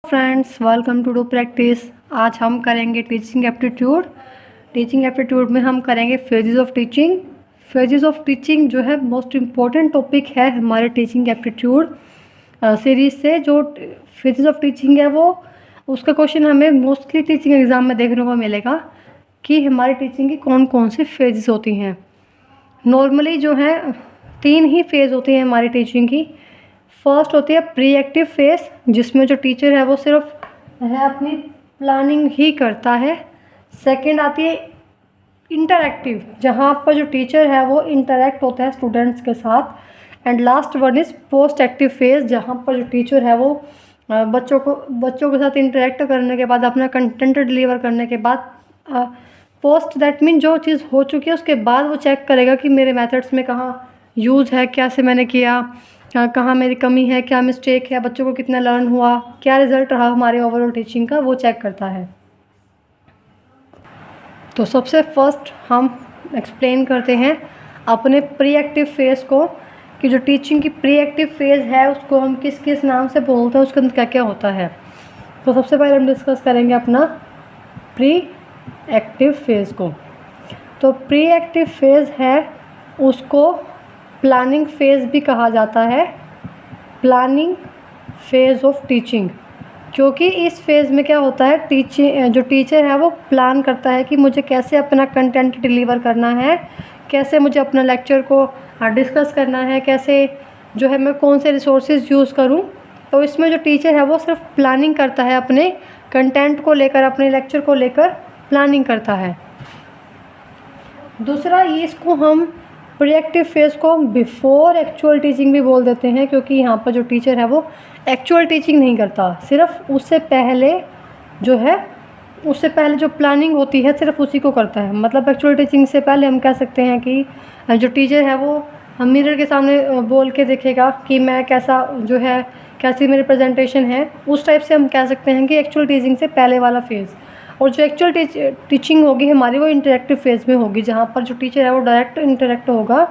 Friends, welcome to do practice. आज हम करेंगे टीचिंग एप्टीट्यूड। टीचिंग एप्टीट्यूड में हम करेंगे phases of teaching. Phases of teaching जो है मोस्ट इम्पॉर्टेंट टॉपिक है हमारे टीचिंग एप्टीट्यूड सीरीज से। जो फेजेस ऑफ टीचिंग है वो उसका क्वेश्चन हमें मोस्टली टीचिंग एग्ज़ाम में देखने को मिलेगा कि हमारी टीचिंग की कौन कौन सी फेजेस होती हैं। नॉर्मली जो है 3 ही फेज़ होती हैं हमारी टीचिंग की। फर्स्ट होती है प्री एक्टिव फेज़, जिसमें जो टीचर है वो सिर्फ है अपनी प्लानिंग ही करता है। सेकंड आती है इंटरैक्टिव, जहाँ पर जो टीचर है वो इंटरैक्ट होता है स्टूडेंट्स के साथ। And last one is post active phase, जहाँ पर जो टीचर है वो बच्चों के साथ इंटरैक्ट करने के बाद अपना कंटेंट डिलीवर करने के बाद पोस्ट दैट मीन जो चीज़ हो चुकी है उसके बाद वो चेक करेगा कि मेरे मेथड्स में कहाँ यूज़ है, क्या से मैंने किया, कहाँ मेरी कमी है, क्या मिस्टेक है, बच्चों को कितना लर्न हुआ, क्या रिज़ल्ट रहा हमारे ओवरऑल टीचिंग का, वो चेक करता है। तो सबसे फर्स्ट हम एक्सप्लेन करते हैं अपने प्री एक्टिव फेज़ को, कि जो टीचिंग की प्री एक्टिव फेज़ है उसको हम किस किस नाम से बोलते हैं, उसके अंदर क्या क्या होता है। तो सबसे पहले हम डिस्कस करेंगे अपना प्री एक्टिव फेज़ को। तो प्री एक्टिव फेज़ है उसको प्लानिंग फेज़ भी कहा जाता है, प्लानिंग फेज़ ऑफ टीचिंग। क्योंकि इस फेज़ में क्या होता है, जो टीचर है वो प्लान करता है कि मुझे कैसे अपना कंटेंट डिलीवर करना है, कैसे मुझे अपना लेक्चर को डिस्कस करना है, कैसे जो है मैं कौन से रिसोर्सेज यूज़ करूं। तो इसमें जो टीचर है वो सिर्फ प्लानिंग करता है, अपने कंटेंट को लेकर, अपने लेक्चर को लेकर प्लानिंग करता है। दूसरा, ये इसको हम प्री एक्टिव फेज़ को बिफोर एक्चुअल टीचिंग भी बोल देते हैं, क्योंकि यहाँ पर जो टीचर है वो एक्चुअल टीचिंग नहीं करता, सिर्फ उससे पहले जो प्लानिंग होती है सिर्फ उसी को करता है। मतलब एक्चुअल टीचिंग से पहले हम कह सकते हैं कि जो टीचर है वो हम मिरर के सामने बोल के देखेगा कि मैं कैसी मेरी प्रेजेंटेशन है, उस टाइप से हम कह सकते हैं कि एक्चुअल टीचिंग से पहले वाला फेज़। और जो एक्चुअल टीचिंग होगी हमारी वो इंटरेक्टिव फेज़ में होगी, जहाँ पर जो टीचर है वो डायरेक्ट इंटरेक्ट होगा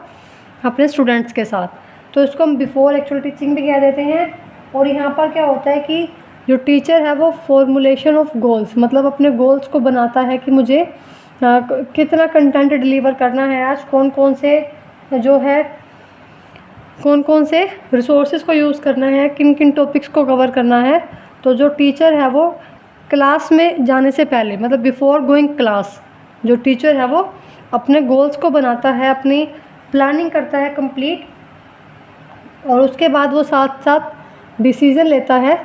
अपने स्टूडेंट्स के साथ। तो इसको हम बिफोर एक्चुअल टीचिंग भी कह देते हैं। और यहाँ पर क्या होता है कि जो टीचर है वो फॉर्मुलेशन ऑफ गोल्स, मतलब अपने गोल्स को बनाता है कि मुझे कितना कंटेंट डिलीवर करना है, आज कौन कौन से रिसोर्सेज को यूज़ करना है, किन किन टॉपिक्स को कवर करना है। तो जो टीचर है वो क्लास में जाने से पहले, मतलब बिफोर गोइंग क्लास, जो टीचर है वो अपने गोल्स को बनाता है, अपनी प्लानिंग करता है कंप्लीट, और उसके बाद वो साथ साथ डिसीज़न लेता है,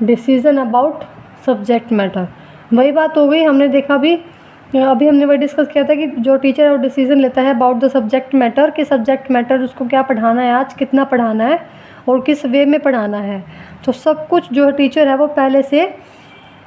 डिसीज़न अबाउट सब्जेक्ट मैटर। वही बात हो गई, हमने देखा अभी हमने वही डिस्कस किया था कि जो टीचर है वो डिसीज़न लेता है अबाउट द सब्जेक्ट मैटर, कि सब्जेक्ट मैटर उसको क्या पढ़ाना है, आज कितना पढ़ाना है और किस वे में पढ़ाना है। तो सब कुछ जो टीचर है वो पहले से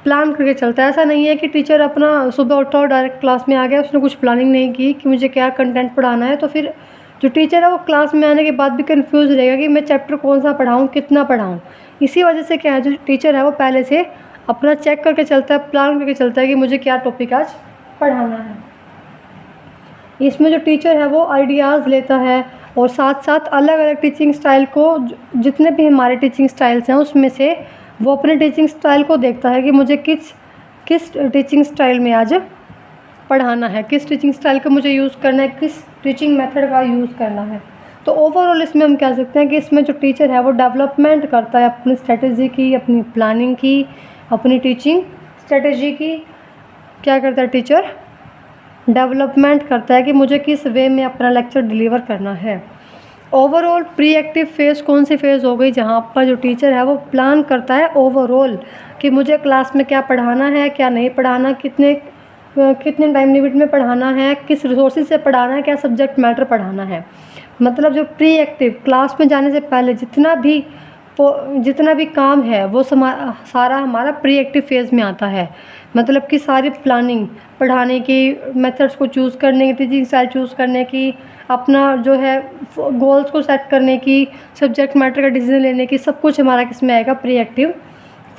प्लान करके चलता है। ऐसा नहीं है कि टीचर अपना सुबह उठा और डायरेक्ट क्लास में आ गया, उसने कुछ प्लानिंग नहीं की कि मुझे क्या कंटेंट पढ़ाना है। तो फिर जो टीचर है वो क्लास में आने के बाद भी कंफ्यूज रहेगा कि मैं चैप्टर कौन सा पढ़ाऊँ, कितना पढ़ाऊँ। इसी वजह से क्या है, जो टीचर है वो पहले से अपना चेक करके चलता है, प्लान करके चलता है कि मुझे क्या टॉपिक आज पढ़ाना है। इसमें जो टीचर है वो आइडियाज़ लेता है, और साथ साथ अलग अलग टीचिंग स्टाइल को, जितने भी हमारे टीचिंग स्टाइल्स हैं उसमें से वो अपने टीचिंग स्टाइल को देखता है कि मुझे किस टीचिंग स्टाइल में आज पढ़ाना है, किस टीचिंग स्टाइल का मुझे यूज़ करना है, किस टीचिंग मेथड का यूज़ करना है। तो ओवरऑल इसमें हम कह सकते हैं कि इसमें जो टीचर है वो डेवलपमेंट करता है अपनी स्ट्रेटजी की, अपनी प्लानिंग की, अपनी टीचिंग स्ट्रेटजी की। क्या करता है टीचर? डेवलपमेंट करता है कि मुझे किस वे में अपना लेक्चर डिलीवर करना है। ओवरऑल प्री एक्टिव फेज़ कौन सी फेज़ हो गई, जहाँ पर जो टीचर है वो प्लान करता है ओवरऑल कि मुझे क्लास में क्या पढ़ाना है, क्या नहीं पढ़ाना, कितने टाइम लिमिट में पढ़ाना है, किस रिसोर्सेज से पढ़ाना है, क्या सब्जेक्ट मैटर पढ़ाना है। मतलब जो प्री एक्टिव क्लास में जाने से पहले जितना भी काम है वो सारा हमारा प्री एक्टिव फेज़ में आता है। मतलब कि सारी प्लानिंग, पढ़ाने की, मेथड्स को चूज़ करने की, टीचिंग स्टाइल चूज़ करने की, अपना जो है गोल्स को सेट करने की, सब्जेक्ट मैटर का डिसीजन लेने की, सब कुछ हमारा किस में आएगा, प्री एक्टिव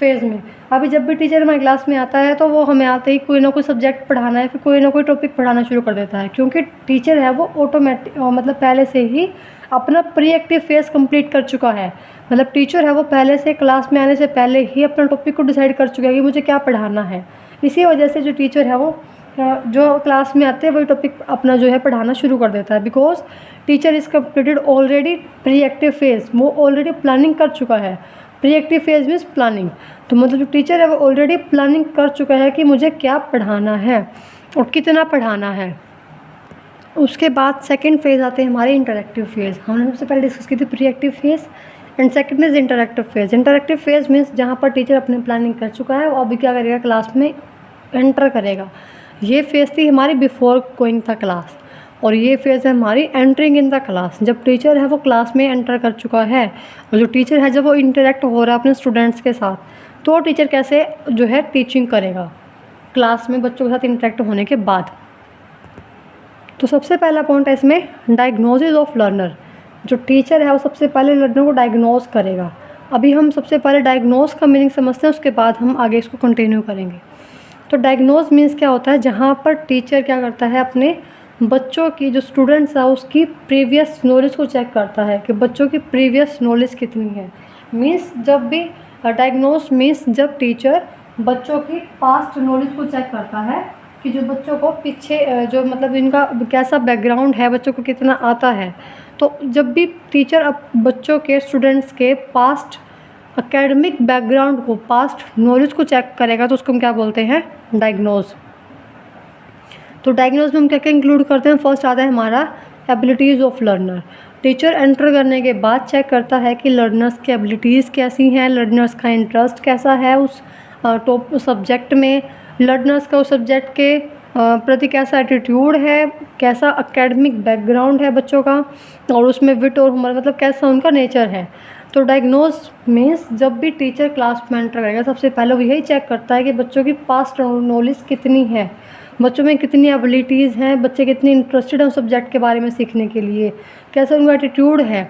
फेज़ में। अभी जब भी टीचर हमारी क्लास में आता है तो वो हमें आते ही कोई ना कोई सब्जेक्ट पढ़ाना है, फिर कोई ना कोई टॉपिक पढ़ाना शुरू कर देता है, क्योंकि टीचर है वो ऑटोमेटिक मतलब पहले से ही अपना प्री एक्टिव फेज़ कंप्लीट कर चुका है। मतलब टीचर है वो पहले से क्लास में आने से पहले ही अपना टॉपिक को डिसाइड कर चुका है कि मुझे क्या पढ़ाना है। इसी वजह से जो टीचर है वो जो क्लास में आते हैं वही टॉपिक अपना जो है पढ़ाना शुरू कर देता है, because teacher is completed already pre active phase, वो ऑलरेडी प्लानिंग कर चुका है। Pre active phase means planning, तो मतलब जो टीचर है वो ऑलरेडी प्लानिंग कर चुका है कि मुझे क्या पढ़ाना है और कितना पढ़ाना है। उसके बाद सेकंड फेज़ आते हैं हमारे इंटरैक्टिव फेज़। हमने सबसे पहले डिस्कस की थी pre active phase and second is interactive phase. Interactive phase means जहाँ पर टीचर अपनी प्लानिंग कर चुका है और अभी क्या करेगा, क्लास में एंटर करेगा। ये फेज़ थी हमारी बिफोर गोइंग द क्लास, और ये फेज़ है हमारी एंटरिंग इन द क्लास, जब टीचर है वो क्लास में एंटर कर चुका है। और जो टीचर है जब वो इंटरेक्ट हो रहा है अपने स्टूडेंट्स के साथ, तो टीचर कैसे जो है टीचिंग करेगा क्लास में बच्चों के साथ इंटरेक्ट होने के बाद। तो सबसे पहला पॉइंट है इसमें डायग्नोसिस ऑफ लर्नर। जो टीचर है वो सबसे पहले लर्नर को डायग्नोज करेगा। अभी हम सबसे पहले डायग्नोज का मीनिंग समझते हैं, उसके बाद हम आगे इसको कंटिन्यू करेंगे। तो डायग्नोज मीन्स क्या होता है, जहाँ पर टीचर क्या करता है, अपने बच्चों की जो स्टूडेंट्स है उसकी प्रीवियस नॉलेज को चेक करता है कि बच्चों की प्रीवियस नॉलेज कितनी है। मीन्स जब भी डायग्नोज मीन्स जब टीचर बच्चों की पास्ट नॉलेज को चेक करता है कि जो बच्चों को पीछे जो मतलब इनका कैसा बैकग्राउंड है, बच्चों को कितना आता है। तो जब भी टीचर अब बच्चों के स्टूडेंट्स के पास्ट एकेडमिक बैकग्राउंड को, पास्ट नॉलेज को चेक करेगा, तो उसको हम क्या बोलते हैं, डायग्नोज। तो डायग्नोज में हम क्या क्या इंक्लूड करते हैं, फर्स्ट आता है हमारा abilities of learner. Teacher enter करने के बाद चेक करता है कि लर्नर्स की एबिलिटीज़ कैसी हैं, लर्नर्स का इंटरेस्ट कैसा है उस टॉप सब्जेक्ट में, लर्नर्स का उस सब्जेक्ट के प्रति कैसा एटीट्यूड है, कैसा एकेडमिक बैकग्राउंड है बच्चों का, और उसमें विट और हुमर मतलब कैसा उनका नेचर है। तो डायग्नोज मीन्स जब भी टीचर क्लास में एंटर करेगा सबसे पहले वो यही चेक करता है कि बच्चों की पास्ट नॉलेज कितनी है, बच्चों में कितनी एबिलिटीज़ हैं, बच्चे कितने इंटरेस्टेड हैं उस सब्जेक्ट के बारे में सीखने के लिए, कैसा उनका एटीट्यूड है।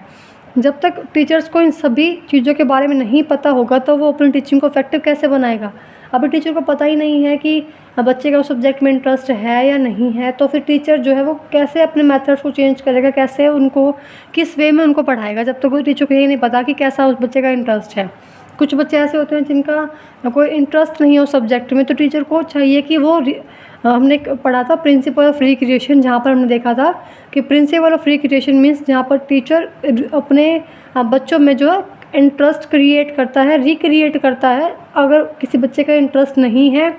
जब तक टीचर्स को इन सभी चीज़ों के बारे में नहीं पता होगा तो वो अपनी टीचिंग को इफेक्टिव कैसे बनाएगा। अभी टीचर को पता ही नहीं है कि बच्चे का उस सब्जेक्ट में इंटरेस्ट है या नहीं है, तो फिर टीचर जो है वो कैसे अपने मेथड्स को चेंज करेगा, कैसे उनको किस वे में उनको पढ़ाएगा, जब तक कोई टीचर को यही नहीं पता कि कैसा उस बच्चे का इंटरेस्ट है। कुछ बच्चे ऐसे होते हैं जिनका कोई इंटरेस्ट नहीं है उस सब्जेक्ट में, तो टीचर को चाहिए कि वो हमने पढ़ा था प्रिंसिपल ऑफ रिक्रिएशन, जहाँ पर हमने देखा था कि प्रिंसिपल ऑफ रिक्रिएशन मीन्स जहाँ पर टीचर अपने बच्चों में जो है इंटरेस्ट क्रिएट करता है, रिक्रिएट करता है। अगर किसी बच्चे का इंटरेस्ट नहीं है,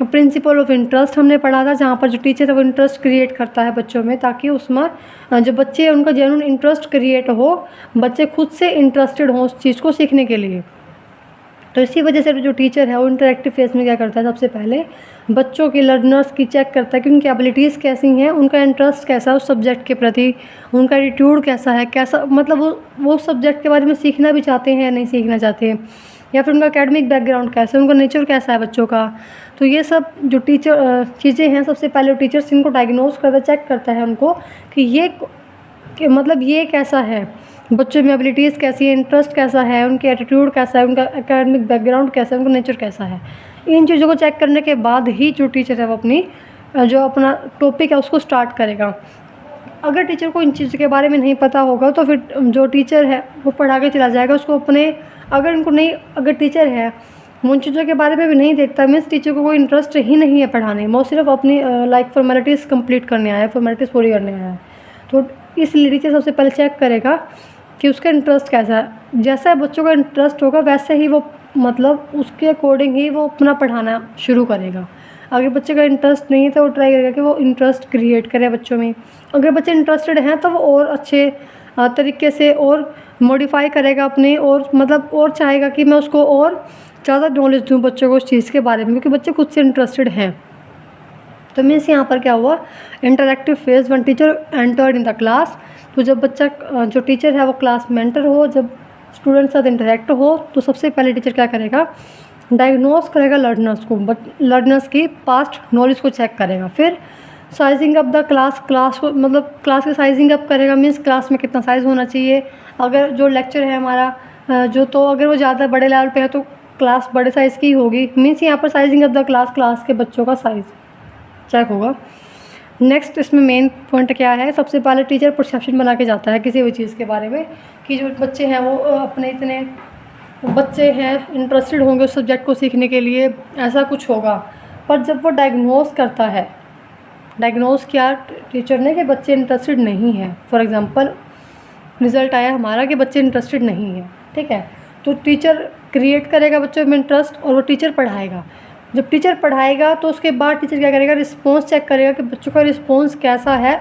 प्रिंसिपल ऑफ इंटरेस्ट हमने पढ़ा था, जहाँ पर जो टीचर है वो इंटरेस्ट क्रिएट करता है बच्चों में, ताकि उसमें जो बच्चे हैं उनका जेन्युइन इंटरेस्ट क्रिएट हो, बच्चे खुद से इंटरेस्टेड हों उस चीज़ को सीखने के लिए। तो इसी वजह से जो टीचर है वो इंटरेक्टिव फेज में क्या करता है, सबसे पहले बच्चों की लर्नर्स की चेक करता है कि उनकी एबिलिटीज़ कैसी हैं, उनका इंटरेस्ट कैसा है उस सब्जेक्ट के प्रति, उनका एटीट्यूड कैसा है, कैसा मतलब वो सब्जेक्ट के बारे में सीखना भी चाहते हैं या नहीं सीखना चाहते हैं, या फिर उनका एकेडमिक बैकग्राउंड कैसा है, उनका नेचर कैसा है बच्चों का। तो ये सब जो टीचर चीज़ें हैं, सबसे पहले टीचर्स इनको डायग्नोज करता, चेक करता है उनको कि मतलब ये कैसा है, बच्चों में एबिलिटीज़ कैसी है, इंटरेस्ट कैसा है, उनके एटीट्यूड कैसा है, उनका एकेडमिक बैकग्राउंड कैसा है, उनका नेचर कैसा है। इन चीज़ों को चेक करने के बाद ही जो टीचर है वो अपनी जो अपना टॉपिक है उसको स्टार्ट करेगा। अगर टीचर को इन चीज़ों के बारे में नहीं पता होगा तो फिर जो टीचर है वो पढ़ा के चला जाएगा उसको अपने, अगर टीचर है वो उन चीज़ों के बारे में भी नहीं देखता, मीन्स टीचर को कोई इंटरेस्ट ही नहीं है पढ़ाने में, वो सिर्फ अपनी फॉर्मेलिटीज़ कंप्लीट करने आया है, फॉर्मेलिटीज़ पूरी करने आया है। तो इसलिए टीचर सबसे पहले चेक करेगा कि उसका इंटरेस्ट कैसा है। जैसा बच्चों का इंटरेस्ट होगा वैसे ही वो मतलब उसके अकॉर्डिंग ही वो अपना पढ़ाना शुरू करेगा। अगर बच्चे का इंटरेस्ट नहीं है तो वो ट्राई करेगा कि वो इंटरेस्ट क्रिएट करे बच्चों में। अगर बच्चे इंटरेस्टेड हैं तो वो और अच्छे तरीके से और मॉडिफाई करेगा अपने, और मतलब और चाहेगा कि मैं उसको और ज़्यादा नॉलेज दूँ बच्चों को उस चीज़ के बारे में, क्योंकि बच्चे खुद से इंटरेस्टेड हैं। तो मीन्स यहाँ पर क्या हुआ, interactive phase one teacher entered in the class. तो जब बच्चा जो टीचर है वो क्लास में एंटर हो, जब स्टूडेंट साथ इंटरेक्ट हो, तो सबसे पहले टीचर क्या करेगा, डायग्नोज करेगा लर्नर्स को, लर्नर्स की पास्ट नॉलेज को चेक करेगा। फिर साइजिंग अप द क्लास को मतलब क्लास की साइजिंग अप करेगा, मीन्स क्लास में कितना साइज़ होना चाहिए। अगर जो लेक्चर है हमारा जो, तो अगर वो ज़्यादा बड़े लेवल पे है तो क्लास बड़े साइज़ की होगी, मीन्स यहाँ पर साइजिंग ऑफ द क्लास के बच्चों का साइज़ चेक होगा। नेक्स्ट इसमें मेन पॉइंट क्या है, सबसे पहले टीचर परसेप्शन बना के जाता है किसी भी चीज़ के बारे में कि जो बच्चे हैं वो अपने इतने बच्चे हैं इंटरेस्टेड होंगे उस सब्जेक्ट को सीखने के लिए, ऐसा कुछ होगा। पर जब वो डायग्नोस करता है, डायग्नोस किया टीचर ने कि बच्चे इंटरेस्टेड नहीं हैं, फॉर एग्ज़ाम्पल रिज़ल्ट आया हमारा कि बच्चे इंटरेस्टेड नहीं हैं, ठीक है, तो टीचर क्रिएट करेगा बच्चों में इंटरेस्ट और वो टीचर पढ़ाएगा। जब टीचर पढ़ाएगा तो उसके बाद टीचर क्या करेगा, रिस्पॉन्स चेक करेगा कि बच्चों का रिस्पॉन्स कैसा है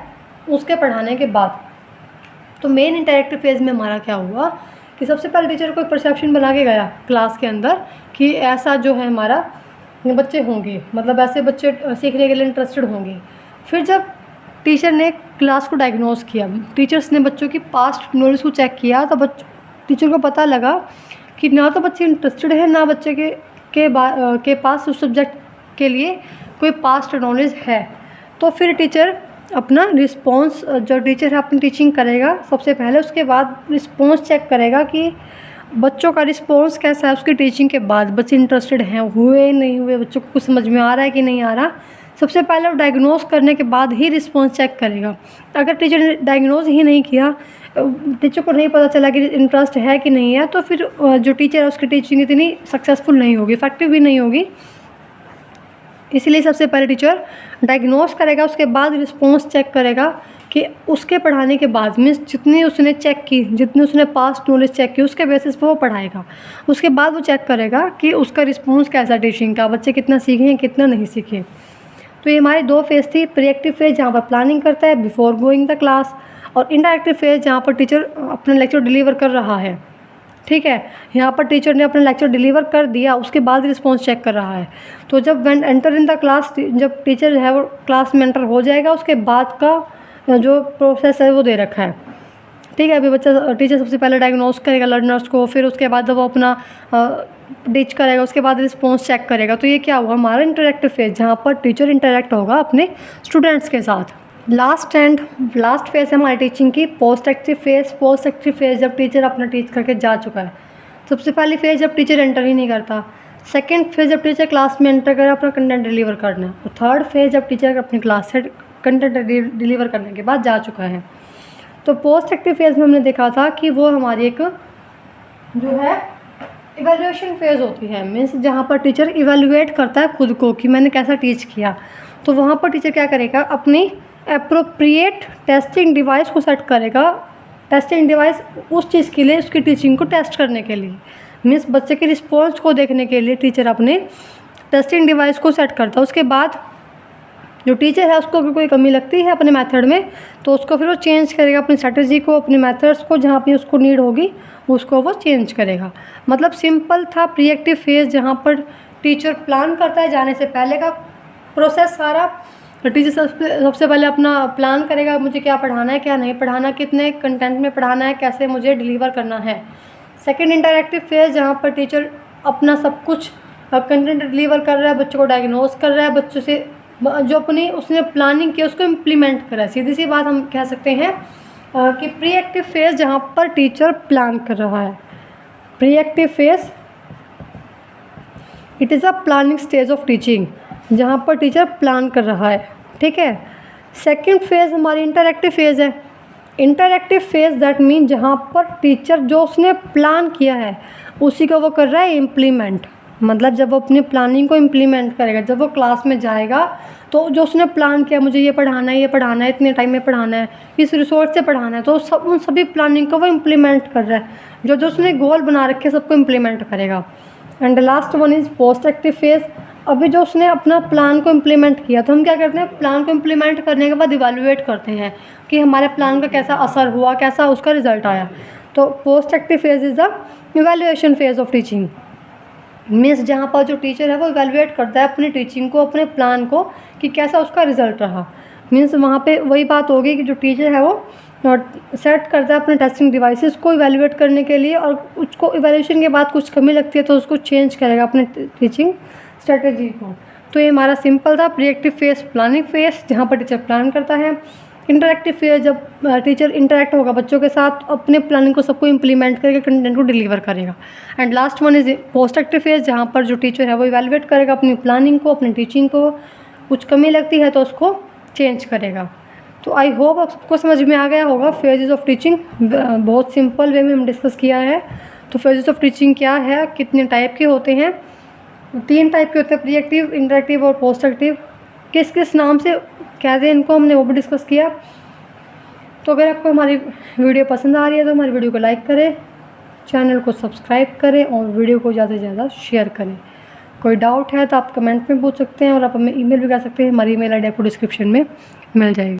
उसके पढ़ाने के बाद। तो मेन इंटरेक्टिव फेज़ में हमारा क्या हुआ कि सबसे पहले टीचर कोई परसेप्शन बना के गया क्लास के अंदर कि ऐसा जो है हमारा बच्चे होंगे, मतलब ऐसे बच्चे सीखने के लिए इंटरेस्टेड होंगे। फिर जब टीचर ने क्लास को डायग्नोस किया, टीचर्स ने बच्चों की पास्ट नॉलेज को चेक किया, तो टीचर को पता लगा कि ना तो बच्चे इंटरेस्टेड है, ना बच्चे के पास उस सब्जेक्ट के लिए कोई पास्ट नॉलेज है। तो फिर टीचर अपना रिस्पॉन्स, जो टीचर है अपनी टीचिंग करेगा सबसे पहले, उसके बाद रिस्पॉन्स चेक करेगा कि बच्चों का रिस्पॉन्स कैसा है उसकी टीचिंग के बाद, बच्चे इंटरेस्टेड हैं, हुए नहीं हुए, बच्चों को कुछ समझ में आ रहा है कि नहीं आ रहा। सबसे पहले वो डायग्नोस करने के बाद ही रिस्पॉन्स चेक करेगा। अगर टीचर ने डायग्नोस ही नहीं किया, टीचर को नहीं पता चला कि इंटरेस्ट है कि नहीं है, तो फिर जो टीचर है उसकी टीचिंग इतनी सक्सेसफुल नहीं होगी, इफेक्टिव भी नहीं होगी। इसलिए सबसे पहले टीचर डायग्नोस करेगा, उसके बाद रिस्पॉन्स चेक करेगा कि उसके पढ़ाने के बाद मीन्स जितनी उसने चेक की, जितनी उसने पास्ट नॉलेज चेक की, उसके बेसिस पर वो पढ़ाएगा। उसके बाद वो चेक करेगा कि उसका रिस्पॉन्स कैसा टीचिंग का, बच्चे कितना सीखे हैं कितना नहीं सीखे। तो ये हमारी दो फेज़ थी, प्रिएक्टिव फेज़ जहाँ पर प्लानिंग करता है बिफोर गोइंग द क्लास, और इंटरैक्टिव फेज़ जहाँ पर टीचर अपना लेक्चर डिलीवर कर रहा है, ठीक है। यहाँ पर टीचर ने अपना लेक्चर डिलीवर कर दिया, उसके बाद रिस्पॉन्स चेक कर रहा है। तो जब when enter in the class, जब टीचर है वो क्लास में एंटर हो जाएगा, उसके बाद का जो प्रोसेस है वो दे रखा है, ठीक है। अभी बच्चा टीचर सबसे पहले डायग्नोस करेगा लर्नर्स को, फिर उसके बाद जब वो अपना टीच करेगा, उसके बाद रिस्पॉन्स चेक करेगा। तो ये क्या हुआ हमारा इंटरैक्टिव फेज़, जहाँ पर टीचर इंटरैक्ट होगा अपने स्टूडेंट्स के साथ। लास्ट फेज़ है हमारी टीचिंग की post active phase. Post active phase जब टीचर अपना टीच करके जा चुका है। सबसे पहली फेज़ जब टीचर एंटर ही नहीं करता, सेकेंड फेज़ जब टीचर क्लास में एंटर करे अपना कंटेंट डिलीवर करना, और थर्ड फेज़ जब टीचर अपनी क्लास से कंटेंट डिलीवर करने के बाद जा चुका है। तो पोस्ट एक्टिव फेज़ में हमने देखा था कि वो हमारी एक जो है इवैल्यूएशन फेज़ होती है, मीन्स जहाँ पर टीचर इवैल्यूएट करता है खुद को कि मैंने कैसा टीच किया। तो वहाँ पर टीचर क्या करेगा, अपनी एप्रोप्रिएट टेस्टिंग डिवाइस को सेट करेगा। टेस्टिंग डिवाइस उस चीज़ के लिए, उसकी टीचिंग को टेस्ट करने के लिए, मीन्स बच्चे के रिस्पॉन्स को देखने के लिए टीचर अपने टेस्टिंग डिवाइस को सेट करता है। उसके बाद जो टीचर है उसको अगर कोई कमी लगती है अपने मेथड में, तो उसको फिर वो चेंज करेगा अपनी स्ट्रेटजी को, अपने मेथड्स को, जहाँ पे उसको नीड होगी उसको वो चेंज करेगा। मतलब सिंपल था प्रीएक्टिव फेज़, जहाँ पर टीचर प्लान करता है जाने से पहले का प्रोसेस सारा। तो टीचर सबसे पहले अपना प्लान करेगा, मुझे क्या पढ़ाना है क्या नहीं पढ़ाना, कितने कंटेंट में पढ़ाना है, कैसे मुझे डिलीवर करना है। सेकेंड इंटरैक्टिव फेज़, जहाँ पर टीचर अपना सब कुछ कंटेंट डिलीवर कर रहा है, बच्चों को डायग्नोस कर रहा है, बच्चों से जो अपनी उसने प्लानिंग की उसको इम्प्लीमेंट करा है। सीधी सी बात हम कह सकते हैं कि प्रीएक्टिव फेज़ जहाँ पर टीचर प्लान कर रहा है। Preactive phase it is a planning stage of teaching, जहाँ पर टीचर प्लान कर रहा है, ठीक है। सेकंड फेज़ हमारी इंटरैक्टिव फेज़ है। इंटरैक्टिव फेज़ दैट मीन जहाँ पर टीचर जो उसने प्लान किया है उसी को वो कर रहा है इम्प्लीमेंट। मतलब जब वो अपनी प्लानिंग को इम्प्लीमेंट करेगा, जब वो क्लास में जाएगा तो जो उसने प्लान किया, मुझे ये पढ़ाना है, ये पढ़ाना है, इतने टाइम में पढ़ाना है, इस रिसोर्स से पढ़ाना है, तो उन सभी प्लानिंग को वो इम्प्लीमेंट कर रहा है। जो जो उसने गोल बना रखे सबको इम्प्लीमेंट करेगा। And last one is post active phase. अभी जो उसने अपना प्लान को इम्प्लीमेंट किया, तो हम क्या करते हैं, प्लान को इम्प्लीमेंट करने के बाद इवैल्यूएट करते हैं कि हमारे प्लान का कैसा असर हुआ, कैसा उसका रिजल्ट आया। तो post active phase is the evaluation phase of teaching. Means जहाँ पर जो टीचर है वो इवैल्यूएट करता है अपनी टीचिंग को, अपने प्लान को, कि कैसा उसका रिजल्ट रहा। मीन्स वहाँ पे वही बात होगी कि जो टीचर है वो सेट करता है अपने टेस्टिंग डिवाइसेस को इवैल्यूएट करने के लिए, और उसको इवैल्यूएशन के बाद कुछ कमी लगती है तो उसको चेंज करेगा अपने टीचिंग स्ट्रेटजी को। तो ये हमारा सिंपल था प्रीएक्टिव फेज़, प्लानिंग फेज़, जहाँ पर टीचर प्लान करता है। इंटरेक्टिव फेज, जब टीचर इंटरेक्ट होगा बच्चों के साथ, अपने प्लानिंग को सबको इम्प्लीमेंट करके कंटेंट को डिलीवर करेगा। And last one is post active phase, जहाँ पर जो टीचर है वो इवैल्यूएट करेगा अपनी प्लानिंग को, अपनी टीचिंग को, कुछ कमी लगती है तो उसको चेंज करेगा। तो आई होप आप सबको समझ में आ गया होगा फेजेस ऑफ टीचिंग। बहुत सिंपल वे में हम डिस्कस किया है। तो फेजेस ऑफ टीचिंग क्या है, कितने टाइप के होते हैं? 3 टाइप के होते हैं, प्री एक्टिव, इंटरेक्टिव और पोस्ट एक्टिव। किस किस नाम से कहते हैं इनको, हमने वो भी डिस्कस किया। तो अगर आपको हमारी वीडियो पसंद आ रही है तो हमारी वीडियो को लाइक करें, चैनल को सब्सक्राइब करें और वीडियो को ज़्यादा से ज़्यादा शेयर करें। कोई डाउट है तो आप कमेंट में पूछ सकते हैं और आप हमें ईमेल भी कर सकते हैं। हमारी ईमेल आईडी आपको डिस्क्रिप्शन में मिल जाएगी।